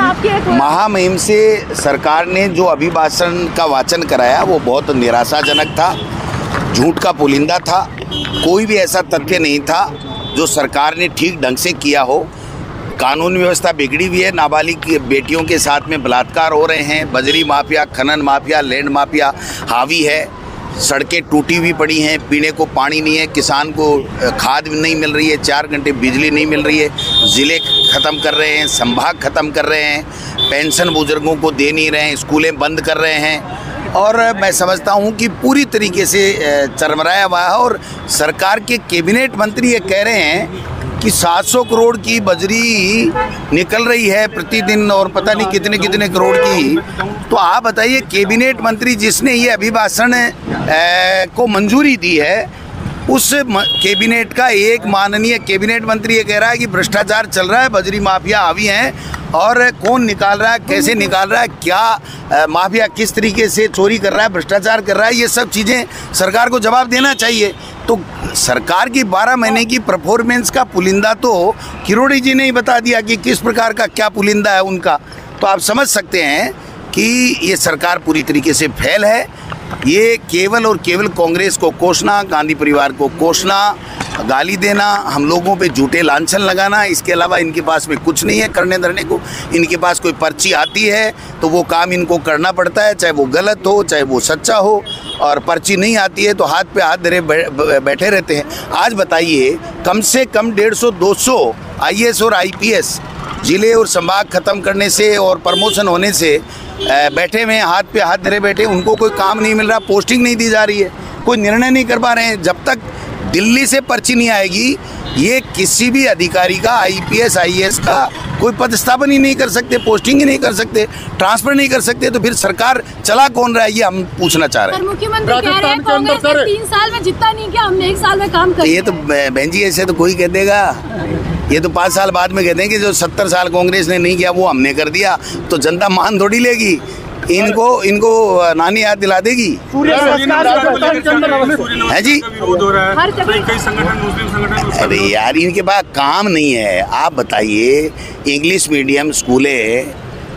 महामहिम से सरकार ने जो अभिभाषण का वाचन कराया वो बहुत निराशाजनक था, झूठ का पुलिंदा था। कोई भी ऐसा तथ्य नहीं था जो सरकार ने ठीक ढंग से किया हो। कानून व्यवस्था बिगड़ी हुई है, नाबालिग बेटियों के साथ में बलात्कार हो रहे हैं, बजरी माफिया, खनन माफिया, लैंड माफिया हावी है, सड़कें टूटी हुई पड़ी हैं, पीने को पानी नहीं है, किसान को खाद नहीं मिल रही है, 4 घंटे बिजली नहीं मिल रही है, ज़िले ख़त्म कर रहे हैं, संभाग ख़त्म कर रहे हैं, पेंशन बुजुर्गों को दे नहीं रहे हैं, स्कूलें बंद कर रहे हैं। और मैं समझता हूं कि पूरी तरीके से चरमराया हुआ है। और सरकार के कैबिनेट मंत्री ये कह रहे हैं कि 700 करोड़ की बजरी निकल रही है प्रतिदिन और पता नहीं कितने कितने करोड़ की। तो आप बताइए, कैबिनेट मंत्री जिसने ये अभिभाषण को मंजूरी दी है, उस कैबिनेट का एक माननीय कैबिनेट मंत्री ये कह रहा है कि भ्रष्टाचार चल रहा है, बजरी माफिया हावी हैं, और कौन निकाल रहा है, कैसे निकाल रहा है, क्या माफिया किस तरीके से चोरी कर रहा है, भ्रष्टाचार कर रहा है, ये सब चीज़ें सरकार को जवाब देना चाहिए। तो सरकार की 12 महीने की परफॉर्मेंस का पुलिंदा तो किरोड़ी जी ने ही बता दिया कि किस प्रकार का क्या पुलिंदा है उनका। तो आप समझ सकते हैं कि ये सरकार पूरी तरीके से फेल है। ये केवल और केवल कांग्रेस को कोसना, गांधी परिवार को कोसना, गाली देना, हम लोगों पे झूठे लांछन लगाना, इसके अलावा इनके पास में कुछ नहीं है करने धरने को। इनके पास कोई पर्ची आती है तो वो काम इनको करना पड़ता है, चाहे वो गलत हो चाहे वो सच्चा हो, और पर्ची नहीं आती है तो हाथ पे हाथ धरे बैठे रहते हैं। आज बताइए, कम से कम 150-200 IAS और IPS जिले और संभाग ख़त्म करने से और प्रमोशन होने से बैठे हुए हाथ पे हाथ धरे बैठे, उनको कोई काम नहीं मिल रहा, पोस्टिंग नहीं दी जा रही है, कोई निर्णय नहीं कर पा रहे हैं। जब तक दिल्ली से पर्ची नहीं आएगी, ये किसी भी अधिकारी का, IPS IAS का कोई पदस्थापन ही नहीं कर सकते, पोस्टिंग ही नहीं कर सकते, ट्रांसफर नहीं कर सकते। तो फिर सरकार चला कौन रहा है, ये हम पूछना चाह रहे हैं। मुख्यमंत्री कह रहे हैं कांग्रेस ने 3 साल में जितना नहीं किया, हमने 1 साल में काम कर। ये तो बहन जी, ऐसे तो कोई कह देगा, ये तो 5 साल बाद में कहते हैं कि जो 70 साल कांग्रेस ने नहीं किया वो हमने कर दिया। तो जनता मान थोड़ी लेगी, इनको नानी याद दिला देगी। है जी, अरे यार, इनके पास काम नहीं है। आप बताइए, इंग्लिश मीडियम स्कूलें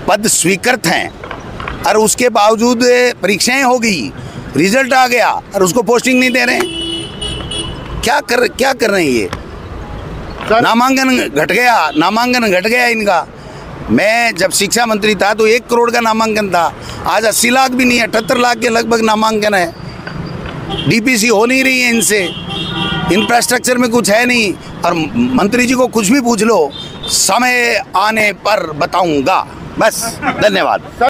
पद स्वीकृत हैं और उसके बावजूद परीक्षाएं हो गई, रिजल्ट आ गया और उसको पोस्टिंग नहीं दे रहे हैं। क्या कर रहे हैं ये? नामांकन घट गया इनका। मैं जब शिक्षा मंत्री था तो 1 करोड़ का नामांकन था, आज 80 लाख भी नहीं है, 78 लाख के लगभग नामांकन है। DPC हो नहीं रही है इनसे, इंफ्रास्ट्रक्चर में कुछ है नहीं। और मंत्री जी को कुछ भी पूछ लो, समय आने पर बताऊंगा। बस, धन्यवाद।